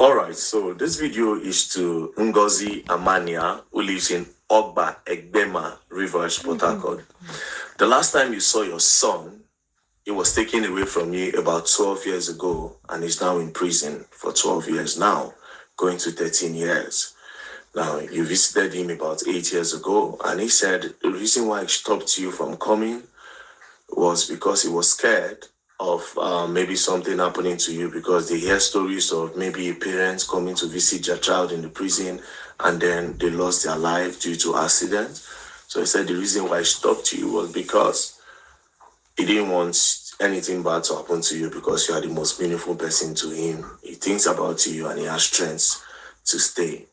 Alright, so this video is to Ngozi Amania, who lives in Ogba, Egbema, Rivers, Port Harcourt. The last time you saw your son, he was taken away from you about 12 years ago, and he's now in prison for 12 years now, going to 13 years. Now, you visited him about 8 years ago, and he said the reason why he stopped you from coming was because he was scared of maybe something happening to you, because they hear stories of maybe parents coming to visit their child in the prison and then they lost their life due to accidents. So he said the reason why he stopped you was because he didn't want anything bad to happen to you, because you are the most meaningful person to him. He thinks about you and he has strength to stay.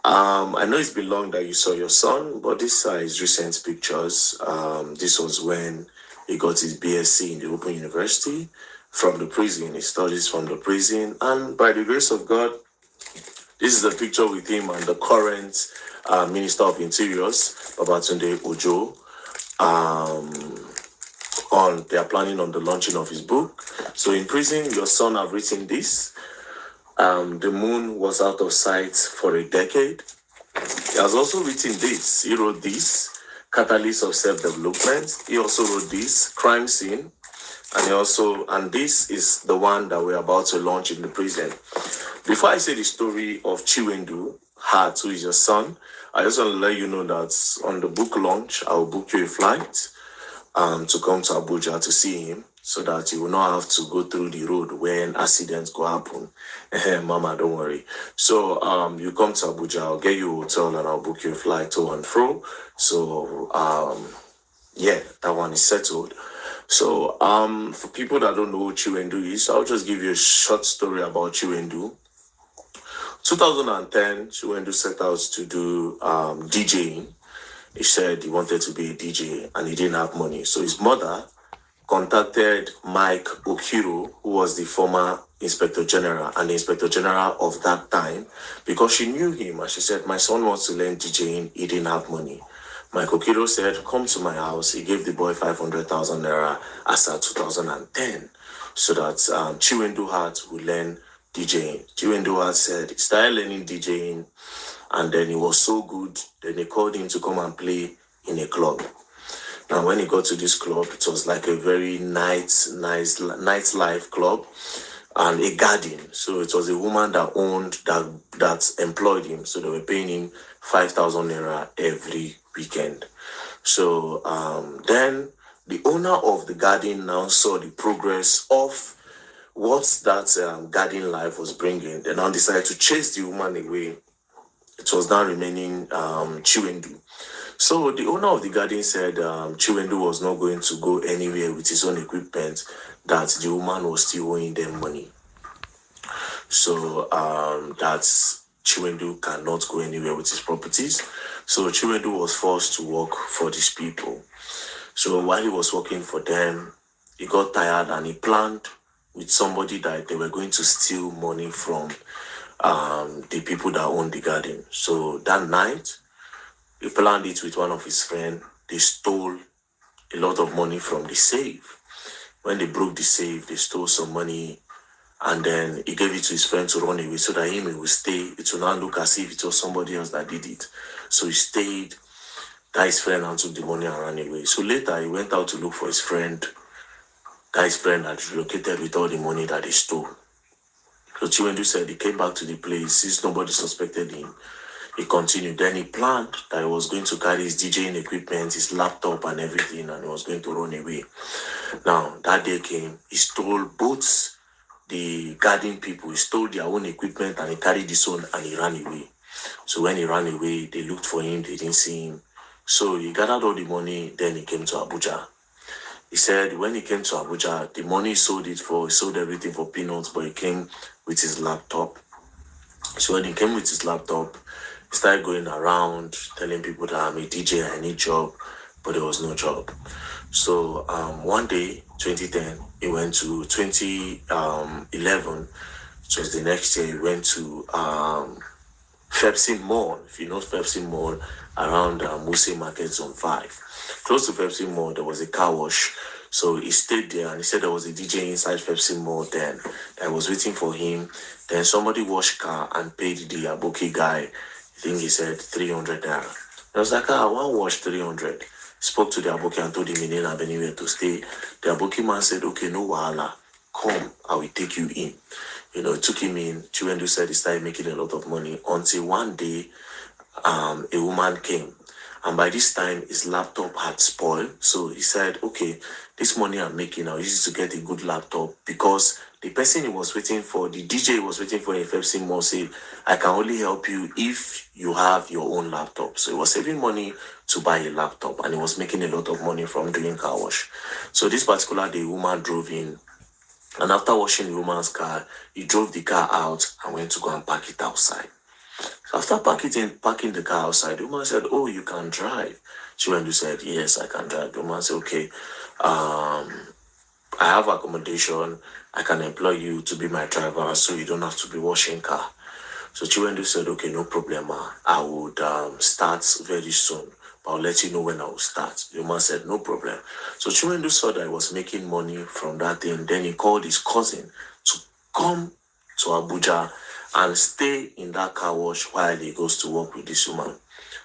I know it's been long that you saw your son, but these are his recent pictures. This was when he got his BSc in the Open University from the prison. He studies from the prison, and by the grace of God, this is a picture with him and the current Minister of Interiors, Babatunde Ojo. They are planning on the launching of his book. So in prison, your son have written this. The moon was out of sight for a decade. He has also written this. He wrote this, Catalyst of Self-Development. He also wrote this, Crime Scene. And this is the one that we're about to launch in the prison. Before I say the story of Chiwendu Hart, who is your son, I just want to let you know that on the book launch, I will book you a flight to come to Abuja to see him, so that you will not have to go through the road when accidents go happen. Mama, don't worry. So you come to Abuja, I'll get you a hotel and I'll book you a flight to and fro. So yeah, that one is settled. So for people that don't know who Chiwendu is, I'll just give you a short story about Chiwendu. 2010, Chiwendu set out to do DJing. He said he wanted to be a DJ and he didn't have money. So his mother contacted Mike Okiro, who was the former Inspector General and the Inspector General of that time, because she knew him, and she said, my son wants to learn DJing, he didn't have money. Mike Okiro said, come to my house. He gave the boy 500,000 naira as at 2010, so that Chiwendu Hart would learn DJing. Chiwendu Hart said he started learning DJing, and then he was so good, then they called him to come and play in a club. Now, when he got to this club, it was like a very nice nightlife club and a garden. So it was a woman that owned, that employed him. So they were paying him 5,000 naira every weekend. So then the owner of the garden now saw the progress of what that garden life was bringing. They now decided to chase the woman away. It was now remaining Chiwendu. So the owner of the garden said Chiwendu was not going to go anywhere with his own equipment, that the woman was still owing them money. So that Chiwendu cannot go anywhere with his properties. So Chiwendu was forced to work for these people. So while he was working for them, he got tired and he planned with somebody that they were going to steal money from the people that owned the garden. So that night, he planned it with one of his friends. They stole a lot of money from the safe. When they broke the safe, they stole some money, and then he gave it to his friend to run away, so that he will stay. It will not look as if it was somebody else that did it. So he stayed. That his friend and took the money and ran away. So later, he went out to look for his friend. That his friend had relocated with all the money that he stole. So Chiwendu said he came back to the place since nobody suspected him. He continued. Then he planned that he was going to carry his DJing equipment, his laptop and everything, and he was going to run away. Now, that day came. He stole both the garden people. He stole their own equipment and he carried his own and he ran away. So when he ran away, they looked for him. They didn't see him. So he gathered all the money. Then he came to Abuja. He said when he came to Abuja, the money he sold everything for peanuts, but he came with his laptop. So when he came with his laptop, he started going around telling people that I'm a DJ, I need a job, but there was no job. So one day, 2010, he went to 2011, which was the next year, he went to Pepsi Mall. If you know Pepsi Mall, around Muse Market Zone 5. Close to Pepsi Mall, there was a car wash. So he stayed there and he said there was a DJ inside Pepsi Mall then. I was waiting for him. Then somebody washed car and paid the Aboki guy. I think he said 300 naira. I was like, I want wash 300. Spoke to the Aboki and told him he didn't have anywhere to stay. The Aboki man said, okay, no wahala. Come, I will take you in. You know, it took him in. Chiwendu said he started making a lot of money until one day a woman came. And by this time, his laptop had spoiled. So he said, okay, this money I'm making, I'll use it to get a good laptop. Because the person he was waiting for, the DJ he was waiting for in Pepsi Mall said, I can only help you if you have your own laptop. So he was saving money to buy a laptop. And he was making a lot of money from doing car wash. So this particular day, woman drove in. And after washing the woman's car, he drove the car out and went to go and park it outside. So after parking the car outside, the woman said, oh, you can drive. Chiwendu said, yes, I can drive. The woman said, okay, I have accommodation. I can employ you to be my driver so you don't have to be washing car. So Chiwendu said, okay, no problem. I would start very soon. But I'll let you know when I will start. The woman said, no problem. So Chiwendu saw that he was making money from that thing. Then he called his cousin to come to Abuja and stay in that car wash while he goes to work with this woman.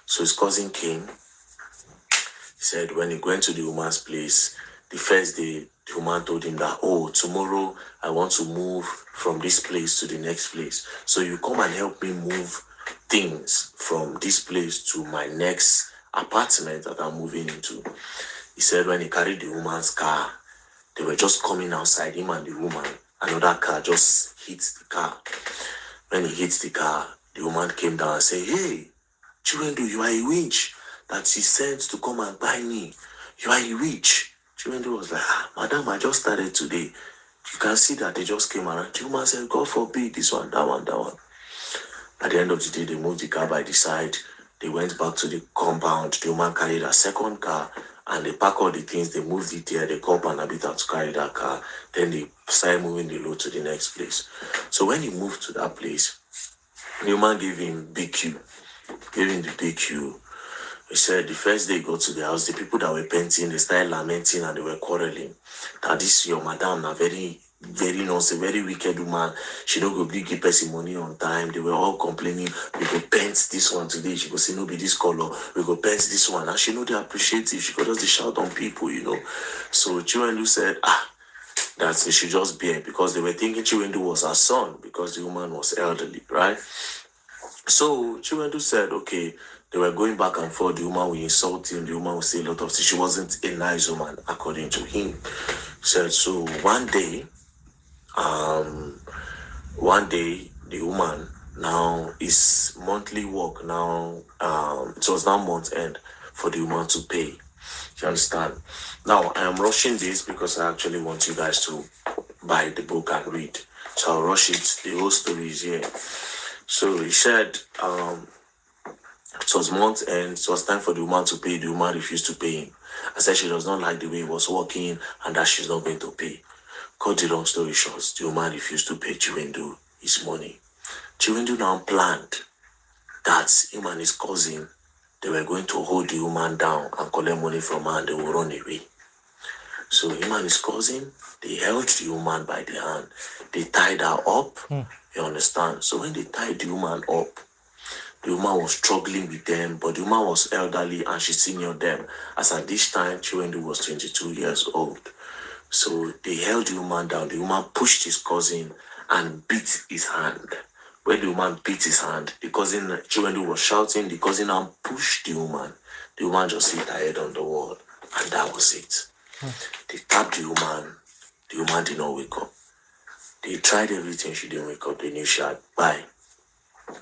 So his cousin came. He said when he went to the woman's place, the first day, the woman told him that, oh, tomorrow I want to move from this place to the next place. So you come and help me move things from this place to my next apartment that I'm moving into. He said when he carried the woman's car, they were just coming outside, him and the woman. Another car just hit the car. When he hits the car, the woman came down and said, hey, Chiwendu, you are a witch that she sent to come and buy me. You are a witch. Chiwendu was like, madam, I just started today. You can see that they just came around. The woman said, God forbid, this one, that one, that one. At the end of the day, they moved the car by the side. They went back to the compound. The woman carried a second car and they packed all the things. They moved it there. They called Panabita to carry that car. Then they started moving the load to the next place. So when he moved to that place, the woman gave him BQ. Gave him the BQ. He said the first day he got to the house, the people that were painting, they started lamenting and they were quarreling. That this your madam, na very nonsense, very wicked woman. She don't go give person money on time. They were all complaining. We go paint this one today. She go say no be this color. We go paint this one. And she know they appreciate it. She go just shout on people, you know. So Chiwendu said, that she should just bear, because they were thinking Chiwendu was her son because the woman was elderly, right? So Chiwendu said, okay, they were going back and forth. The woman will insult him. The woman will say a lot of things. She wasn't a nice woman, according to him. He said, so one day, the woman, now is monthly work. Now, it was now month end for the woman to pay. You understand? Now, I am rushing this because I actually want you guys to buy the book and read. So I'll rush it. The whole story is here. So he said, it was month end. It was time for the woman to pay. The woman refused to pay him. I said she does not like the way he was working and that she's not going to pay. Cut the long story short, the woman refused to pay Chiwendu his money. Chiwendu now planned that him and his cousin, they were going to hold the woman down and collect money from her and they will run away. So him and his cousin, they held the woman by the hand. They tied her up. You understand? So when they tied the woman up, the woman was struggling with them, but the woman was elderly and she senior them. As at this time, Chiwendu was 22 years old. So they held the woman down. The woman pushed his cousin and beat his hand. When the woman beat his hand, the cousin, Chiwendu was shouting. The cousin now pushed the woman. The woman just hit her head on the wall. And that was it. They tapped the woman. The woman did not wake up. They tried everything. She didn't wake up. They knew she had died.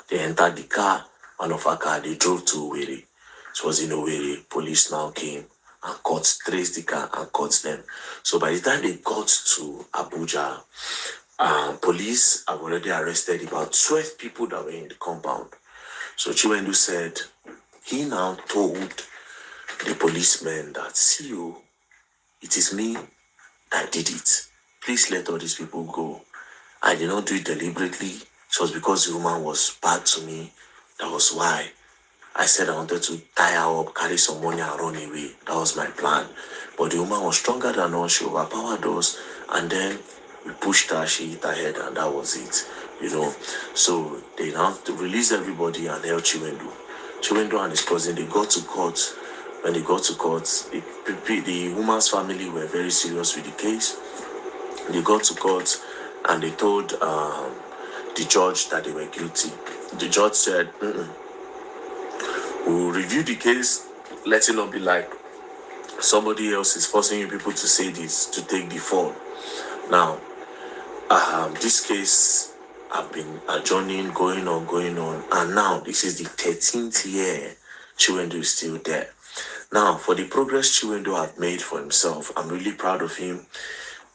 They entered the car. One of her car. They drove to Owerri. It was in Owerri. Police now came and traced the car and caught them. So by the time they got to Abuja, police have already arrested about 12 people that were in the compound. So Chiwendu said he now told the policemen that, see you, it is me that did it. Please let all these people go. I did not do it deliberately. It was because the woman was bad to me. That was why I said I wanted to tie her up, carry some money and run away. That was my plan. But the woman was stronger than us. She overpowered us. And then we pushed her, she hit her head, and that was it. So they now released everybody and held Chiwendu. Chiwendu and his cousin, they got to court. When they got to court, the woman's family were very serious with the case. They got to court and they told the judge that they were guilty. The judge said, we will review the case, let it not be like somebody else is forcing you people to say this, to take the fall. Now, this case have been adjourning, going on, and now this is the 13th year Chiwendu is still there. Now, for the progress Chiwendu have made for himself, I'm really proud of him.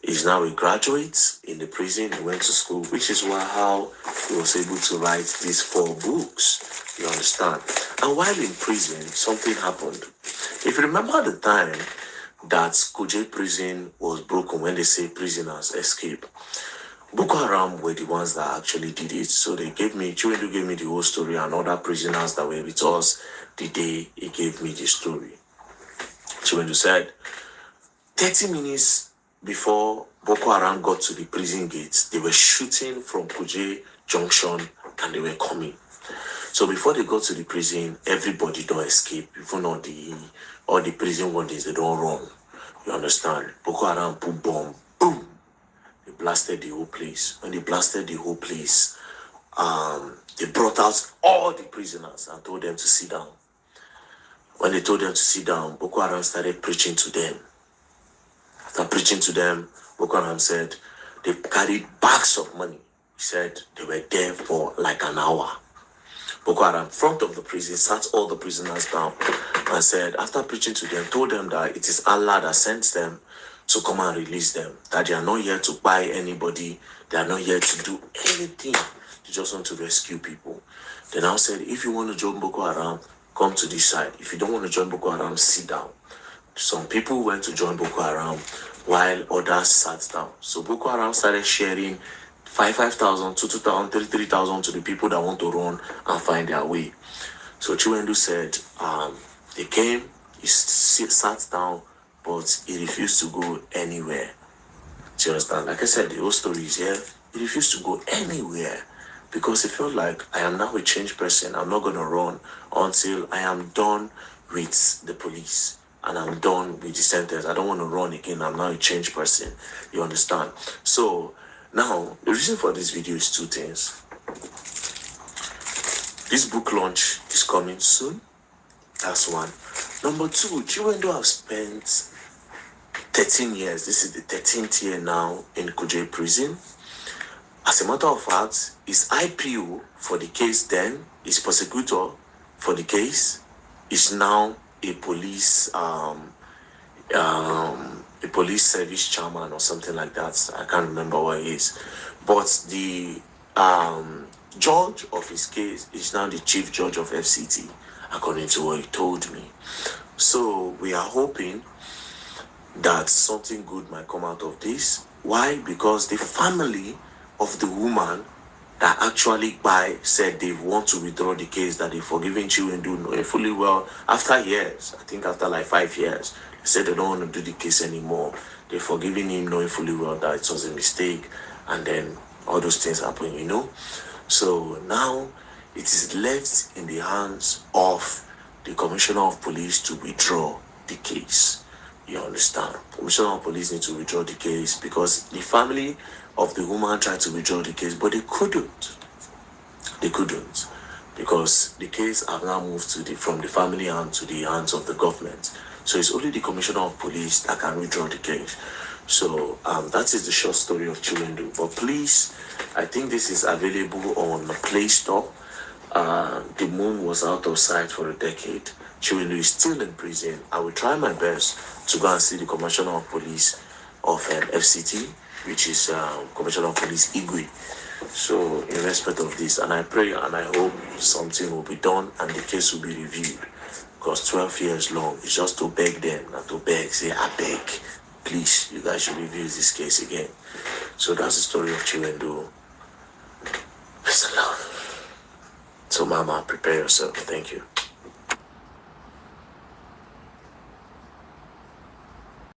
He's now a graduate in the prison. He went to school, which is how he was able to write these 4 books. You understand? And while in prison, something happened. If you remember the time that Kuje prison was broken, when they say prisoners escape, Boko Haram were the ones that actually did it. So Chiwendu gave me the whole story, and other prisoners that were with us the day he gave me the story. Chiwendu said, 30 minutes before Boko Haram got to the prison gates, they were shooting from Kuje Junction and they were coming. So before they got to the prison, everybody don't escape. Even all the prison wardens, they don't run. You understand? Boko Haram put bomb, boom. They blasted the whole place. When they blasted the whole place, they brought out all the prisoners and told them to sit down. When they told them to sit down, Boko Haram started preaching to them. After preaching to them, Boko Haram said they carried bags of money. He said they were there for like an hour. Boko Haram, in front of the prison, sat all the prisoners down and said, after preaching to them, told them that it is Allah that sends them to come and release them, that they are not here to buy anybody, they are not here to do anything, they just want to rescue people. They now said, if you want to join Boko Haram, come to this side. If you don't want to join Boko Haram, sit down. Some people went to join Boko Haram while others sat down. So Boko Haram started sharing 5,000, 2,000, 3,000 to the people that want to run and find their way. So Chiwendu said, they came, he sat down, but he refused to go anywhere. Do you understand? Like I said, the whole story is here. He refused to go anywhere because he felt like, I am now a changed person. I'm not going to run until I am done with the police and I'm done with the sentence. I don't want to run again. I'm now a changed person. You understand? So now, the reason for this video is 2 things. This book launch is coming soon. That's one. Number 2, Chiwendu have spent 13 years. This is the 13th year now in Kuje prison. As a matter of fact, his IPO for the case then, his prosecutor for the case, is now a police service chairman or something like that. I can't remember what it is. But the judge of his case is now the chief judge of FCT, according to what he told me. So we are hoping that something good might come out of this. Why? Because the family of the woman that actually said they want to withdraw the case, that they've forgiven Chiwendu, knowing fully well, after years, I think after like 5 years, they said they don't want to do the case anymore. They've forgiven him, knowing fully well that it was a mistake, and then all those things happen, you know. So now it is left in the hands of the Commissioner of Police to withdraw the case. You understand? Commissioner of Police need to withdraw the case because the family of the woman tried to withdraw the case, but they couldn't. They couldn't because the case have now moved from the family hand to the hands of the government. So it's only the Commissioner of Police that can withdraw the case. So that is the short story of Chiwendu. But please, I think this is available on the Play Store. The moon was out of sight for a decade. Chiwendu is still in prison. I will try my best to go and see the Commissioner of Police of FCT, which is Commissioner of Police Igwe. So in respect of this, and I pray and I hope something will be done and the case will be reviewed. Because 12 years long, it's just to beg them, not to beg, say, I beg, please, you guys should review this case again. So that's the story of Chiwendu. Peace and love. So mama, prepare yourself. Thank you.